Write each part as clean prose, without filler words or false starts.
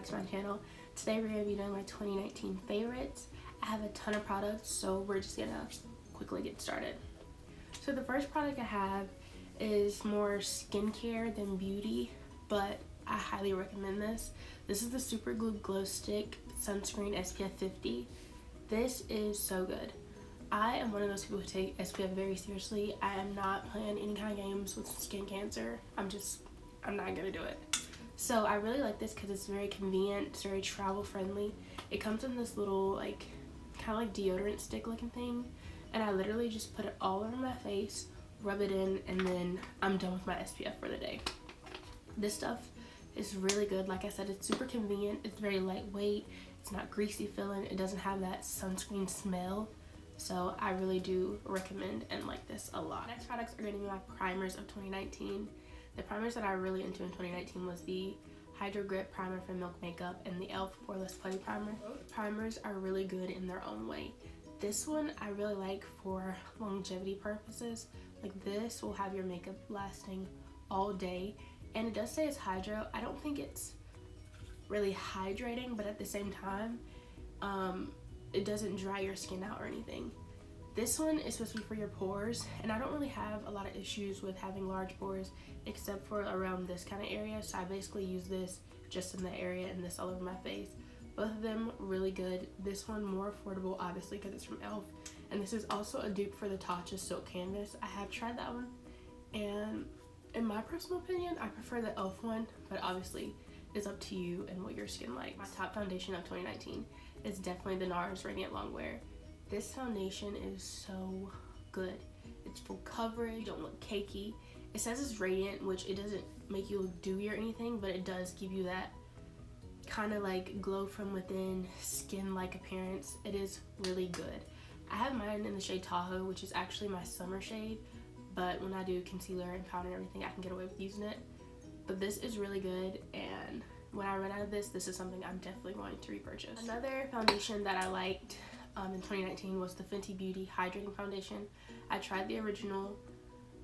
back to my channel. Today we're going to be doing my 2019 favorites. I have a ton of products, so we're just going to quickly get started. So the first product I have is more skincare than beauty, but I highly recommend this. This is the Super Glue Glow Stick Sunscreen SPF 50. This is so good. I am one of those people who take SPF very seriously. I am not playing any kind of games with skin cancer. I'm not gonna do it. So I really like this because it's very convenient, it's very travel friendly. It comes in this little like kind of like deodorant stick looking thing, and I literally just put it all over my face, rub it in, and then I'm done with my SPF for the day. This stuff is really good. Like I said, it's super convenient, it's very lightweight, it's not greasy feeling, it doesn't have that sunscreen smell. So I really do recommend and like this a lot. Next products are going to be my primers of 2019. The primers that I really into in 2019 was the Hydro Grip Primer from Milk Makeup and the e.l.f. Poreless Putty Primer. Both primers are really good in their own way. This one I really like for longevity purposes. Like this will have your makeup lasting all day, and it does say it's hydro. I don't think it's really hydrating, but at the same time, it doesn't dry your skin out or anything. This one is supposed to be for your pores, and I don't really have a lot of issues with having large pores except for around this kind of area, so I basically use this just in that area and this all over my face. Both of them really good. This one more affordable obviously because it's from e.l.f. and this is also a dupe for the Tatcha Silk Canvas. I have tried that one, and in my personal opinion I prefer the e.l.f. one, but obviously it's up to you and what your skin likes. My top foundation of 2019 is definitely the NARS Radiant Longwear. This foundation is so good. It's full coverage, you don't look cakey. It says it's radiant, which it doesn't make you look dewy or anything, but it does give you that kind of like glow from within, skin-like appearance. It is really good. I have mine in the shade Tahoe, which is actually my summer shade, but when I do concealer and powder and everything, I can get away with using it. But this is really good, and when I run out of this, this is something I'm definitely going to repurchase. Another foundation that I liked in 2019 was the Fenty Beauty Hydrating Foundation. I tried the original.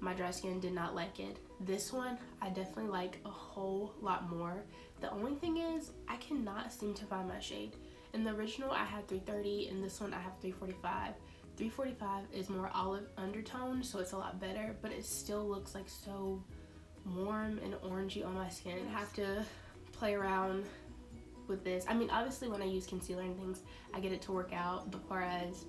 My dry skin did not like it. This one, I definitely like a whole lot more. The only thing is, I cannot seem to find my shade. In the original, I had 330. In this one, I have 345. 345 is more olive undertone, so it's a lot better, but it still looks like so warm and orangey on my skin. I have to play around with this. I mean, obviously when I use concealer and things, I get it to work out, but far as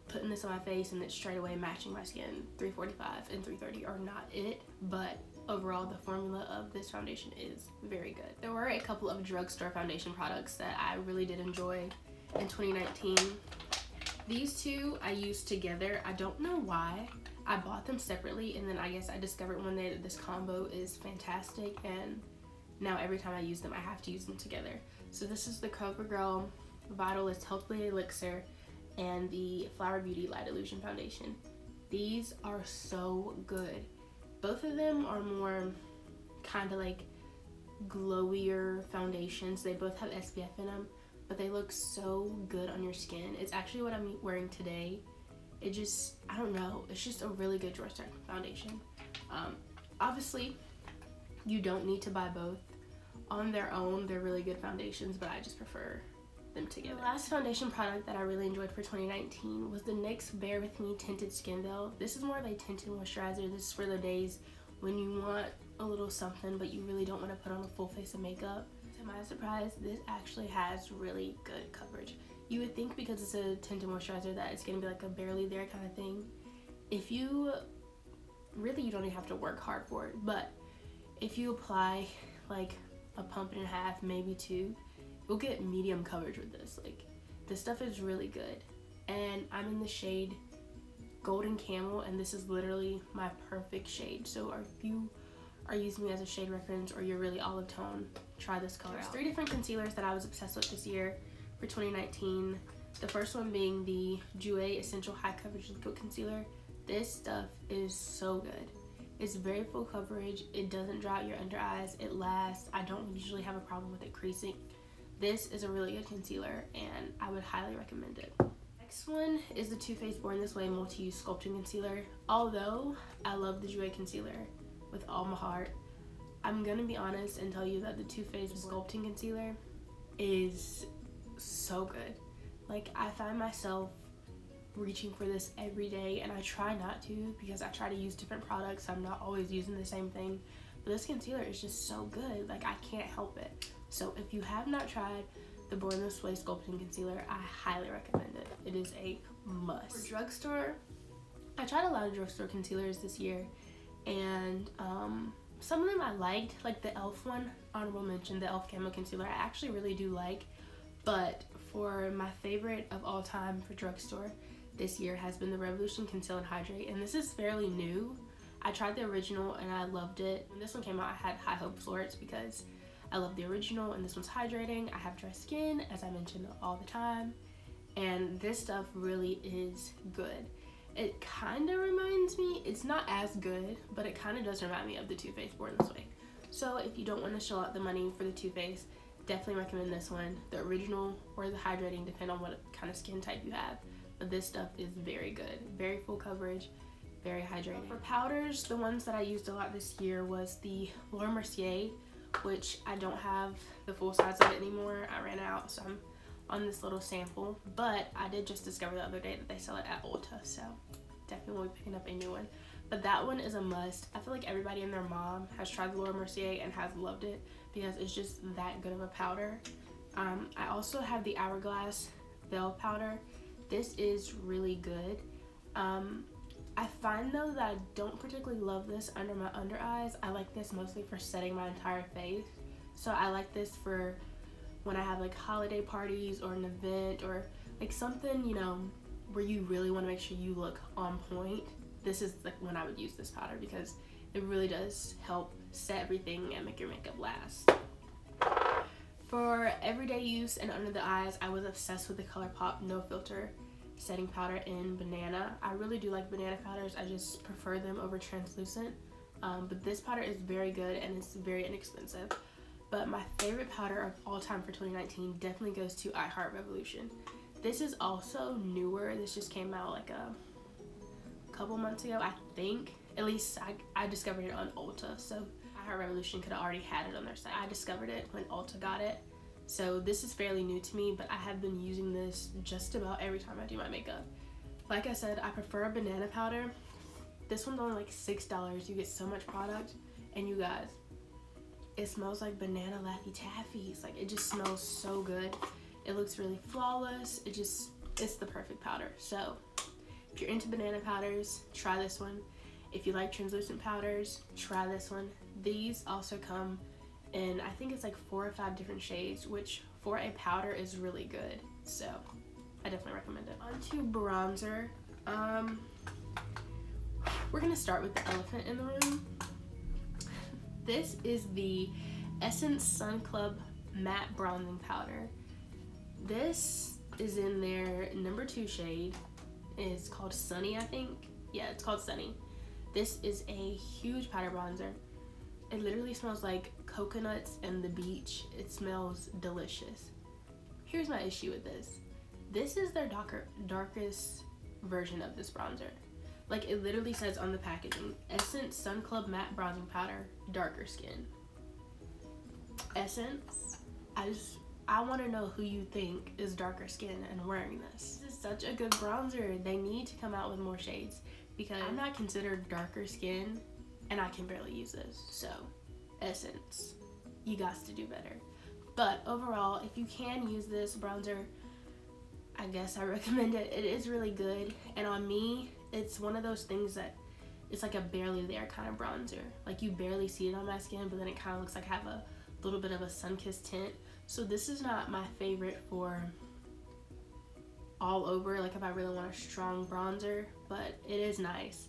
putting this on my face and it's straight away matching my skin, 345 and 330 are not it, but overall the formula of this foundation is very good. There were a couple of drugstore foundation products that I really did enjoy in 2019. These two I used together. I don't know why. I bought them separately, and then I guess I discovered one day that this combo is fantastic, and now every time I use them, I have to use them together. So this is the CoverGirl Vitalist Health Blade Elixir and the Flower Beauty Light Illusion Foundation. These are so good. Both of them are more kind of like glowier foundations. They both have SPF in them, but they look so good on your skin. It's actually what I'm wearing today. It just, I don't know, it's just a really good drugstore foundation. Obviously, you don't need to buy both. On their own, they're really good foundations, but I just prefer them together. The last foundation product that I really enjoyed for 2019 was the NYX Bare With Me Tinted Skin Veil. This is more of a tinted moisturizer. This is for the days when you want a little something, but you really don't want to put on a full face of makeup. To my surprise, this actually has really good coverage. You would think because it's a tinted moisturizer that it's going to be like a barely there kind of thing. If you, really you don't even have to work hard for it, but if you apply like a pump and a half, maybe two, you'll get medium coverage with this. Like, this stuff is really good. And I'm in the shade Golden Camel, and this is literally my perfect shade. So if you are using me as a shade reference or you're really olive tone, try this color out. There's 3 different concealers that I was obsessed with this year for 2019. The first one being the Jouer Essential High Coverage Liquid Concealer. This stuff is so good. It's very full coverage. It doesn't dry out your under eyes. It lasts. I don't usually have a problem with it creasing. This is a really good concealer, and I would highly recommend it. Next one is the Too Faced Born This Way Multi-Use Sculpting Concealer. Although I love the Jouer concealer with all my heart, I'm gonna be honest and tell you that the Too Faced Sculpting Concealer is so good. Like, I find myself reaching for this every day, and I try not to because I try to use different products. I'm not always using the same thing, but this concealer is just so good. Like, I can't help it. So if you have not tried the Born This Way Sculpting Concealer, I highly recommend it. It is a must. For drugstore, I tried a lot of drugstore concealers this year, and some of them I liked, like the e.l.f. one, honorable mention, the e.l.f. Camo Concealer, I actually really do like. But for my favorite of all time for drugstore this year has been the Revolution Conceal and Hydrate, and this is fairly new. I tried the original and I loved it. When this one came out, I had high hopes for it because I love the original, and this one's hydrating. I have dry skin, as I mentioned, all the time, and this stuff really is good. It kind of reminds me, it's not as good, but it kind of does remind me of the Too Faced Born This Way. So if you don't want to shell out the money for the Too Faced, definitely recommend this one. The original or the hydrating, depend on what kind of skin type you have, but this stuff is very good. Very full coverage, very hydrating. For powders, the ones that I used a lot this year was the Laura Mercier, which I don't have the full size of it anymore. I ran out, so I'm on this little sample, but I did just discover the other day that they sell it at Ulta, so definitely will be picking up a new one. But that one is a must. I feel like everybody and their mom has tried the Laura Mercier and has loved it because it's just that good of a powder. I also have the Hourglass Veil powder. This is really good. I find though that I don't particularly love this under my under eyes. I like this mostly for setting my entire face. So I like this for when I have like holiday parties or an event or like something, you know, where you really want to make sure you look on point. This is like when I would use this powder because it really does help set everything and make your makeup last. For everyday use and under the eyes, I was obsessed with the ColourPop No Filter setting powder in Banana. I really do like Banana powders. I just prefer them over translucent. But this powder is very good and it's very inexpensive. But my favorite powder of all time for 2019 definitely goes to I Heart Revolution. This is also newer. This just came out like a couple months ago, I think. At least I discovered it on Ulta, so I Heart Revolution could have already had it on their site. I discovered it when Ulta got it. So this is fairly new to me, but I have been using this just about every time I do my makeup. Like I said, I prefer a Banana powder. This one's only like $6. You get so much product, and you guys, it smells like banana Laffy Taffies. Like, it just smells so good. It looks really flawless. It's the perfect powder. So if you're into banana powders, try this one. If you like translucent powders, try this one. These also come in, I think it's like 4 or 5 different shades, which for a powder is really good. So I definitely recommend it. On to bronzer. We're gonna start with the elephant in the room. This is the Essence Sun Club Matte Bronzing Powder. This is in their number 2 shade. It's called Sunny, I think. Yeah, it's called Sunny. This is a huge powder bronzer. It literally smells like coconuts and the beach. It smells delicious. Here's my issue with this. This is their darkest version of this bronzer. Like, it literally says on the packaging, Essence Sun Club Matte Bronzing Powder, darker skin. Essence, I want to know who you think is darker skin and wearing this. This is such a good bronzer. They need to come out with more shades because I'm not considered darker skin and I can barely use this. So, Essence, you got to do better. But overall, if you can use this bronzer, I guess I recommend it. It is really good, and on me, it's one of those things that it's like a barely there kind of bronzer. Like, you barely see it on my skin, but then it kind of looks like I have a little bit of a sun-kissed tint. So this is not my favorite for all over, like if I really want a strong bronzer, but it is nice.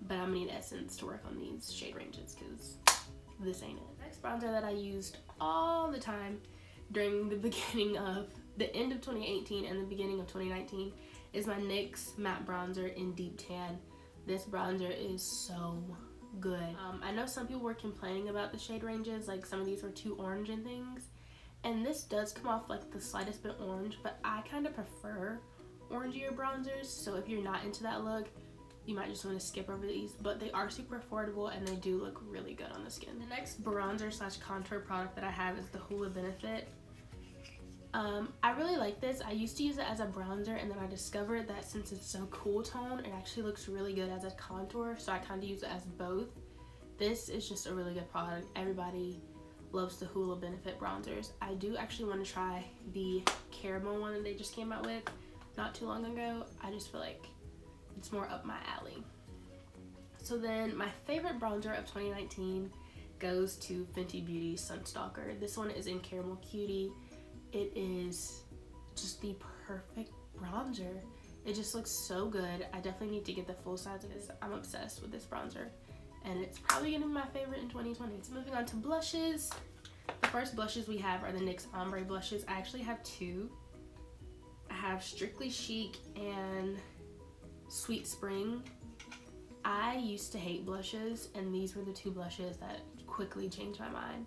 But I'm gonna need Essence to work on these shade ranges because this ain't it. Next bronzer that I used all the time during the end of 2018 and the beginning of 2019 is my NYX matte bronzer in Deep Tan. This bronzer is so good. I know some people were complaining about the shade ranges, like some of these were too orange and things, and this does come off like the slightest bit orange, but I kind of prefer orangier bronzers, so if you're not into that look, you might just want to skip over these, but they are super affordable and they do look really good on the skin. The next bronzer slash contour product that I have is the Hoola Benefit. I really like this. I used to use it as a bronzer, and then I discovered that since it's so cool tone, it actually looks really good as a contour, so I kind of use it as both. This is just a really good product. Everybody loves the Hoola Benefit bronzers. I do actually want to try the caramel one that they just came out with not too long ago. I just feel like it's more up my alley. So then my favorite bronzer of 2019 goes to Fenty Beauty Sunstalker. This one is in Caramel Cutie. It is just the perfect bronzer. It just looks so good. I definitely need to get the full size of this. I'm obsessed with this bronzer, and it's probably gonna be my favorite in 2020. So moving on to blushes. The first blushes we have are the NYX Ombre blushes. I actually have two. I have Strictly Chic and Sweet Spring. I used to hate blushes, and these were the two blushes that quickly changed my mind.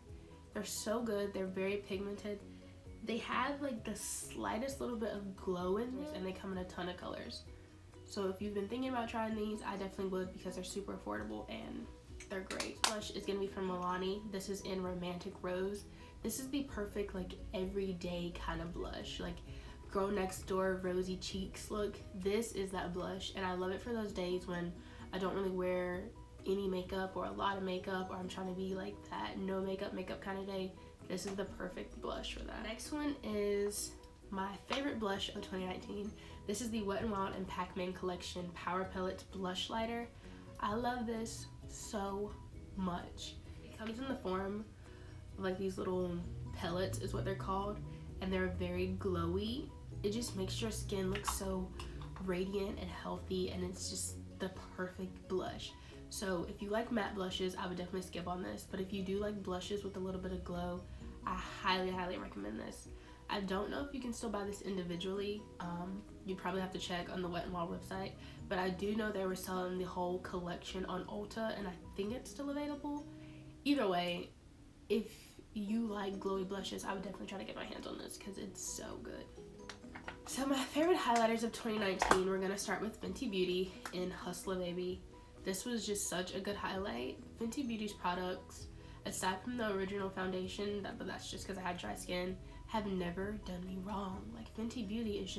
They're so good. They're very pigmented. They have like the slightest little bit of glow in them, and they come in a ton of colors. So if you've been thinking about trying these, I definitely would, because they're super affordable and they're great. Blush is gonna be from Milani. This is in Romantic Rose. This is the perfect like everyday kind of blush, like girl next door rosy cheeks look. This is that blush, and I love it for those days when I don't really wear any makeup or a lot of makeup, or I'm trying to be like that no makeup kind of day. This is the perfect blush for that. Next one is my favorite blush of 2019. This is the Wet n Wild and Pac-Man Collection Power Palettes Blush Lighter. I love this so much. It comes in the form of like these little pellets is what they're called, and they're very glowy. It just makes your skin look so radiant and healthy, and it's just the perfect blush. So if you like matte blushes, I would definitely skip on this, but if you do like blushes with a little bit of glow, I highly recommend this. I don't know if you can still buy this individually. You'd probably have to check on the Wet n Wild website, but I do know they were selling the whole collection on Ulta, and I think it's still available. Either way, if you like glowy blushes, I would definitely try to get my hands on this because it's so good. So my favorite highlighters of 2019, we're gonna start with Fenty Beauty in Hustler Baby. This was just such a good highlight. Fenty Beauty's products, aside from the original foundation, but that's just because I had dry skin, have never done me wrong. Like Fenty Beauty is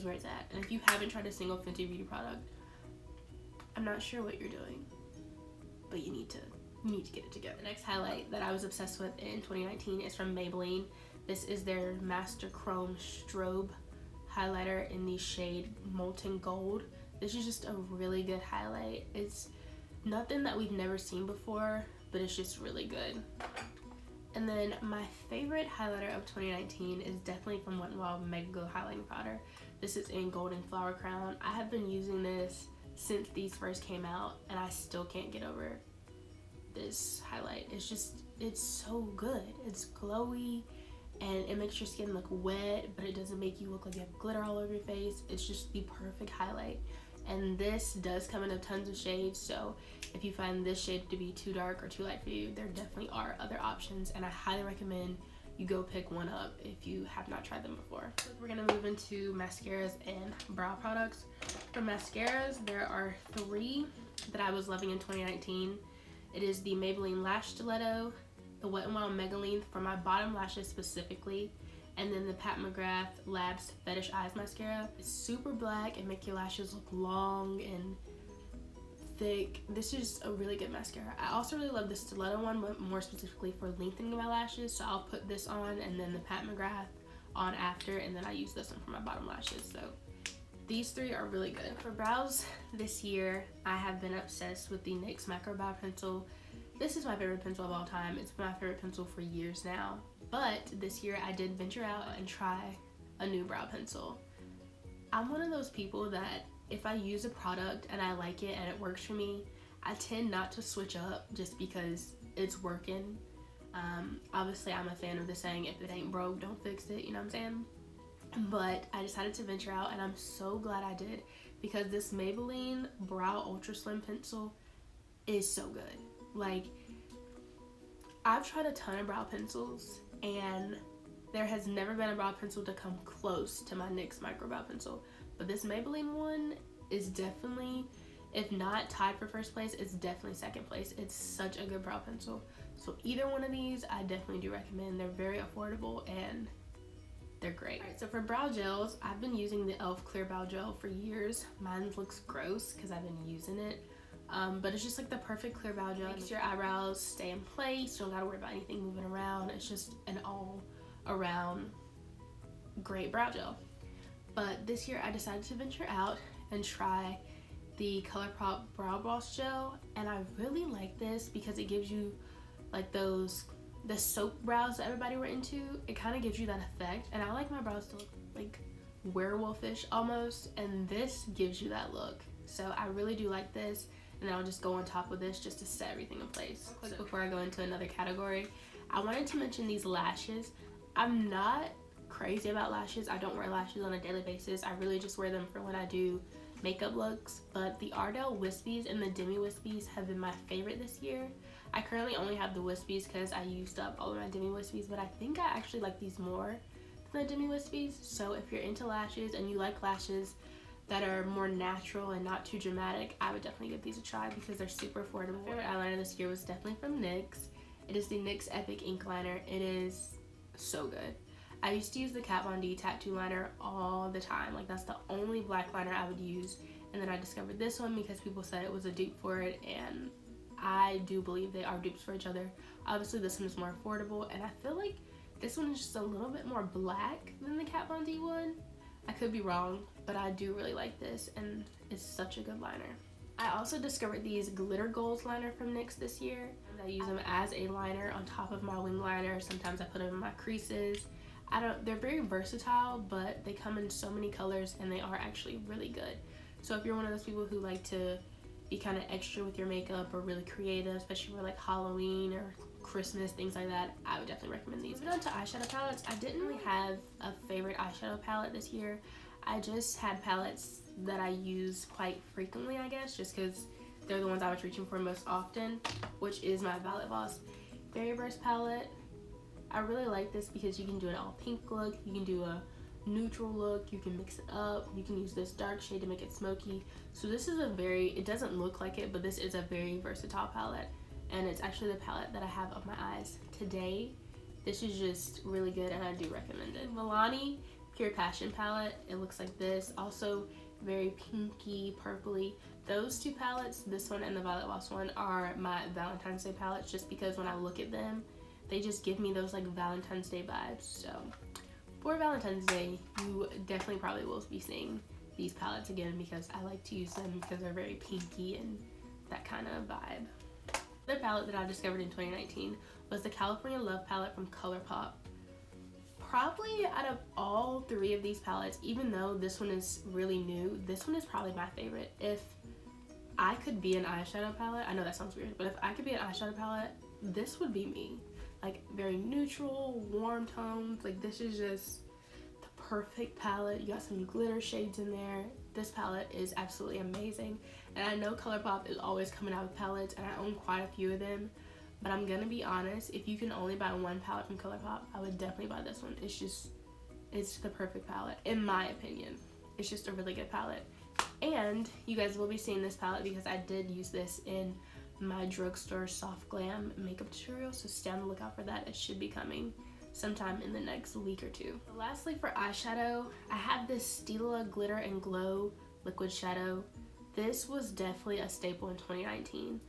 where it's at. And if you haven't tried a single Fenty Beauty product, I'm not sure what you're doing, but you need to get it together. The next highlight that I was obsessed with in 2019 is from Maybelline. This is their Master Chrome Strobe highlighter in the shade Molten Gold. This is just a really good highlight. It's nothing that we've never seen before, but it's just really good. And then my favorite highlighter of 2019 is definitely from Wet n Wild Mega Glow Highlighting Powder. This is in Golden Flower Crown. I have been using this since these first came out, and I still can't get over this highlight. It's so good. It's glowy, and it makes your skin look wet, but it doesn't make you look like you have glitter all over your face. It's just the perfect highlight. And this does come in tons of shades, so if you find this shade to be too dark or too light for you, there definitely are other options, and I highly recommend you go pick one up if you have not tried them before. So we're gonna move into mascaras and brow products. For mascaras, there are three that I was loving in 2019. It is the Maybelline Lash Stiletto, the Wet n Wild Mega Length for my bottom lashes specifically, and then the Pat McGrath Labs Fetish Eyes Mascara. It's super black and make your lashes look long and thick. This is a really good mascara. I also really love the Stiletto one, but more specifically for lengthening my lashes. So I'll put this on and then the Pat McGrath on after, and then I use this one for my bottom lashes. So these three are really good. For brows this year, I have been obsessed with the NYX Macro Brow Pencil. This is my favorite pencil of all time. It's been my favorite pencil for years now. But this year I did venture out and try a new brow pencil. I'm one of those people that if I use a product and I like it and it works for me, I tend not to switch up just because it's working. Obviously I'm a fan of the saying, if it ain't broke, don't fix it, you know what I'm saying? But I decided to venture out, and I'm so glad I did, because this Maybelline Brow Ultra Slim Pencil is so good. Like, I've tried a ton of brow pencils, and there has never been a brow pencil to come close to my NYX Micro Brow Pencil. But this Maybelline one is definitely If not tied for first place, it's definitely second place. It's such a good brow pencil. So either one of these, I definitely do recommend. They're very affordable and they're great. Alright, so for brow gels, I've been using the e.l.f. Clear Brow Gel for years. Mine looks gross because I've been using it. But it's just like the perfect clear brow gel. It makes your eyebrows stay in place. You don't gotta worry about anything moving around. It's just an all around great brow gel. But this year I decided to venture out and try the ColourPop Brow Gloss Gel, and I really like this because it gives you like the soap brows that everybody were into. It kind of gives you that effect, and I like my brows to look like werewolfish almost, and this gives you that look. So I really do like this, and I'll just go on top of this just to set everything in place. Before I go into another category, I wanted to mention these lashes. I'm not crazy about lashes. I don't wear lashes on a daily basis. I really just wear them for when I do makeup looks, but the Ardell Wispies and the Demi Wispies have been my favorite this year. I currently only have the Wispies because I used up all of my Demi Wispies, but I think I actually like these more than the Demi Wispies. So if you're into lashes and you like lashes that are more natural and not too dramatic, I would definitely give these a try because they're super affordable. My favorite eyeliner this year was definitely from NYX. It is the NYX Epic Ink Liner. It is so good. I used to use the Kat Von D tattoo liner all the time. Like, that's the only black liner I would use. And then I discovered this one because people said it was a dupe for it, and I do believe they are dupes for each other. Obviously, this one is more affordable, and I feel like this one is just a little bit more black than the Kat Von D one. I could be wrong, but I do really like this, and it's such a good liner. I also discovered these Glitter Goals liner from NYX this year. I use them as a liner on top of my wing liner. Sometimes I put them in my creases. They're very versatile, but they come in so many colors and they are actually really good. So if you're one of those people who like to be kind of extra with your makeup or really creative, especially for like Halloween or Christmas, things like that, I would definitely recommend these. Moving on to eyeshadow palettes, I didn't really have a favorite eyeshadow palette this year. I just had palettes that I use quite frequently, I guess, just because they're the ones I was reaching for most often, which is my Violet Voss Berryburst palette. I really like this because you can do an all pink look, you can do a neutral look, you can mix it up, you can use this dark shade to make it smoky. So this is it doesn't look like it, but this is a very versatile palette, and it's actually the palette that I have on my eyes today. This is just really good and I do recommend it. Milani Pure Passion palette, it looks like this, also very pinky, purpley. Those two palettes, this one and the Violet Voss one, are my Valentine's Day palettes just because when I look at them, they just give me those like Valentine's Day vibes. So for Valentine's Day, you definitely probably will be seeing these palettes again because I like to use them because they're very pinky and that kind of vibe. The palette that I discovered in 2019 was the California Love palette from ColourPop. Probably out of all three of these palettes, even though this one is really new, this one is probably my favorite. If I could be an eyeshadow palette, I know that sounds weird, but if I could be an eyeshadow palette, this would be me. Like, very neutral, warm tones. Like, this is just the perfect palette. You got some glitter shades in there. This palette is absolutely amazing. And I know ColourPop is always coming out with palettes, and I own quite a few of them. But I'm gonna be honest, if you can only buy one palette from ColourPop, I would definitely buy this one. It's the perfect palette, in my opinion. It's just a really good palette. And you guys will be seeing this palette because I did use this in my drugstore soft glam makeup tutorial, so stay on the lookout for that. It should be coming sometime in the next week or two. Lastly, for eyeshadow, I have this Stila Glitter and Glow liquid shadow. This was definitely a staple in 2019.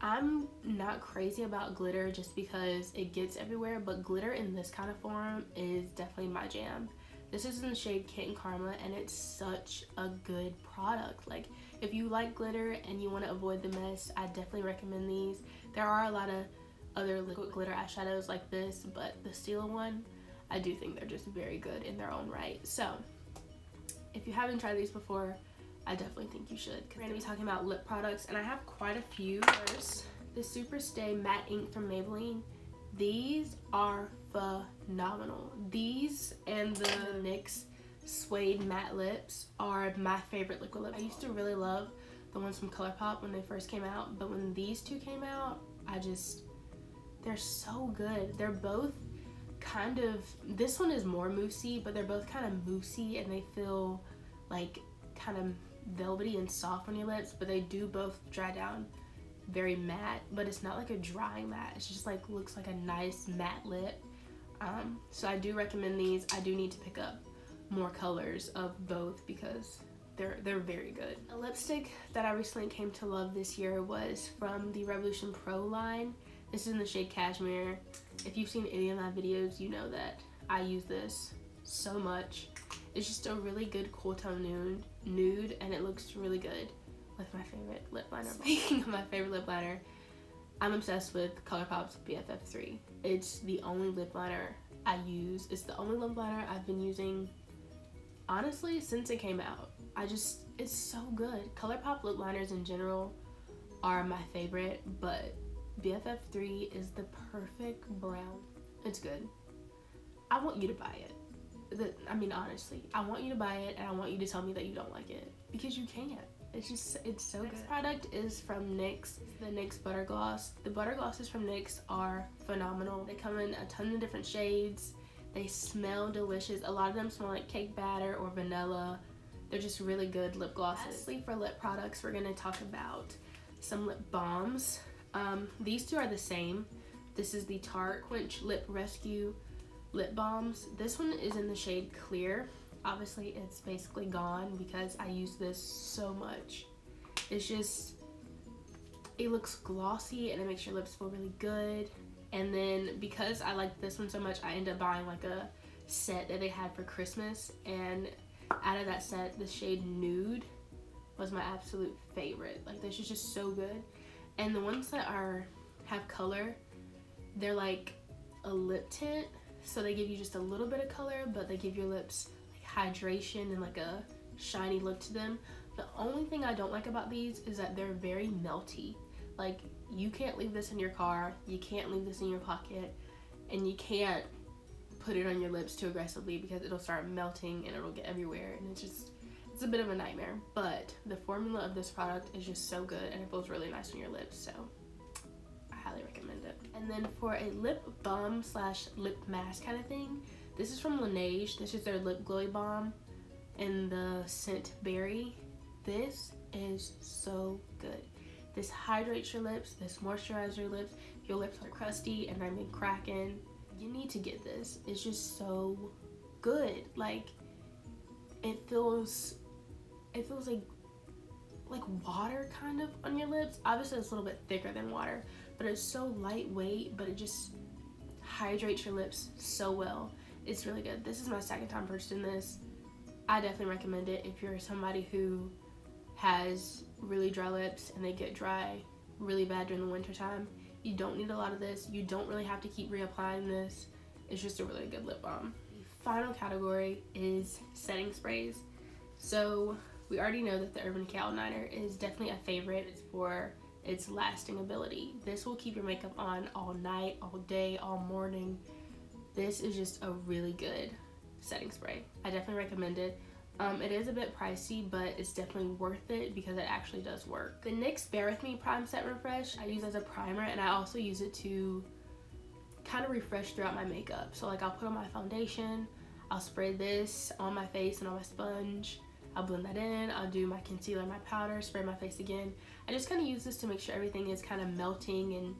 I'm not crazy about glitter just because it gets everywhere, but glitter in this kind of form is definitely my jam. This is in the shade Kitten Karma, and it's such a good product. Like, if you like glitter and you want to avoid the mess, I definitely recommend these. There are a lot of other liquid glitter eyeshadows like this, but the Stila one, I do think they're just very good in their own right. So, if you haven't tried these before, I definitely think you should. We're going to be talking about lip products, and I have quite a few. First, the Superstay Matte Ink from Maybelline. These are phenomenal. These and the NYX Suede Matte Lips are my favorite liquid lips. I used to really love the ones from ColourPop when they first came out, but when these two came out, they're so good. They're both kind of, this one is more moussey, but they're both kind of moussey, and they feel like kind of velvety and soft on your lips, but they do both dry down very matte, but it's not like a drying matte. It's just like looks like a nice matte lip. So I do recommend these. I do need to pick up more colors of both because they're very good. A lipstick that I recently came to love this year was from the Revolution Pro line. This is in the shade Cashmere. If you've seen any of my videos, you know that I use this so much. It's just a really good cool tone nude, and it looks really good with my favorite lip liner. Speaking of my favorite lip liner, I'm obsessed with ColourPop's BFF3. It's the only lip liner I use. It's the only lip liner I've been using, honestly, since it came out. It's so good. ColourPop lip liners in general are my favorite, but BFF3 is the perfect brown. It's good. I want you to buy it. Honestly, I want you to buy it, and I want you to tell me that you don't like it, because you can't. It's so good. This product is from NYX, the NYX Butter Gloss. The butter glosses from NYX are phenomenal. They come in a ton of different shades. They smell delicious. A lot of them smell like cake batter or vanilla. They're just really good lip glosses. Lastly, for lip products, we're gonna talk about some lip balms. These two are the same. This is the Tarte Quench Lip Rescue lip balms. This one is in the shade Clear. Obviously it's basically gone because I use this so much. It's just, it looks glossy and it makes your lips feel really good. And then because I like this one so much, I end up buying like a set that they had for Christmas, and out of that set, the shade Nude was my absolute favorite. Like, this is just so good. And the ones that have color, they're like a lip tint, so they give you just a little bit of color, but they give your lips like hydration and like a shiny look to them. The only thing I don't like about these is that they're very melty. Like, you can't leave this in your car, you can't leave this in your pocket, and you can't put it on your lips too aggressively because it'll start melting and it'll get everywhere, and it's a bit of a nightmare. But the formula of this product is just so good, and it feels really nice on your lips, so I highly recommend it. And then for a lip balm slash lip mask kind of thing, this is from Laneige. This is their lip glowy balm in the scent Berry. This is so good. This hydrates your lips, this moisturizes your lips. If your lips are crusty and they've been cracking, you need to get this. It's just so good. Like, it feels like water kind of on your lips. Obviously it's a little bit thicker than water, but it's so lightweight, but it just hydrates your lips so well. It's really good. This is my second time purchasing this. I definitely recommend it if you're somebody who has really dry lips and they get dry really bad during the winter time. You don't need a lot of this. You don't really have to keep reapplying this. It's just a really good lip balm. The final category is setting sprays. So we already know that the Urban Decay All Nighter is definitely a favorite. It's for its lasting ability. This will keep your makeup on all night, all day, all morning. This is just a really good setting spray. I definitely recommend it. It is a bit pricey, but it's definitely worth it because it actually does work. The NYX Bear With Me Prime Set Refresh I use as a primer, and I also use it to kind of refresh throughout my makeup. So like, I'll put on my foundation, I'll spray this on my face and on my sponge, I'll blend that in, I'll do my concealer, my powder, spray my face again. I just kind of use this to make sure everything is kind of melting and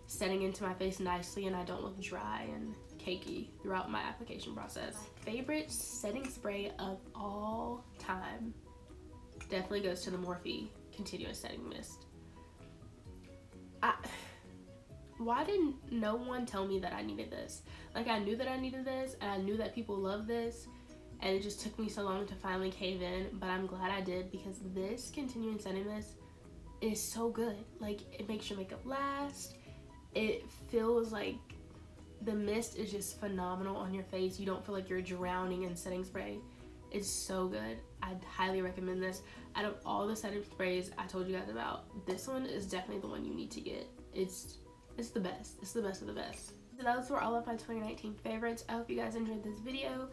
setting into my face nicely, and I don't look dry and cakey throughout my application process. My favorite setting spray of all time definitely goes to the Morphe Continuous Setting Mist. Why didn't no one tell me that I needed this? Like, I knew that I needed this, and I knew that people love this, and it just took me so long to finally cave in, but I'm glad I did, because this Continuing Setting Mist is so good. Like, it makes your makeup last. It feels like the mist is just phenomenal on your face. You don't feel like you're drowning in setting spray. It's so good. I'd highly recommend this. Out of all the setting sprays I told you guys about, this one is definitely the one you need to get. It's the best. It's the best of the best. So those were all of my 2019 favorites. I hope you guys enjoyed this video.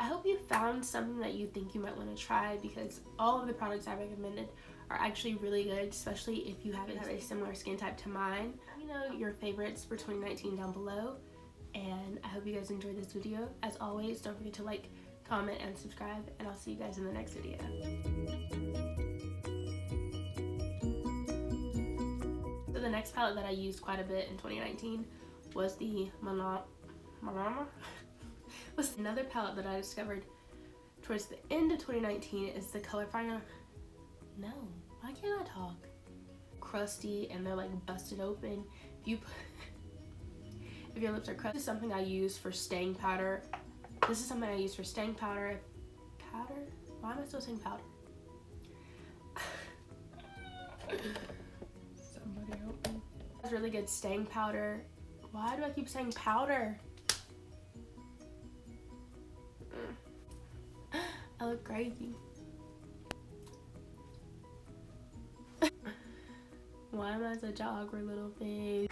I hope you found something that you think you might want to try, because all of the products I recommended are actually really good, especially if you have a similar skin type to mine. Let me know your favorites for 2019 down below. And I hope you guys enjoyed this video. As always, don't forget to like, comment, and subscribe, and I'll see you guys in the next video. the next palette that I used quite a bit in 2019 was the Manama. Was another palette that I discovered towards the end of 2019 is the Color Finder. No, why can't I talk? Crusty, and they're like busted open. If your lips are crusty, this is something I use for staying powder. This is something I use for staying powder. Powder? Why am I still saying powder? Somebody help me. It's really good staying powder. Why do I keep saying powder? I look crazy. Why am I such an awkward little thing?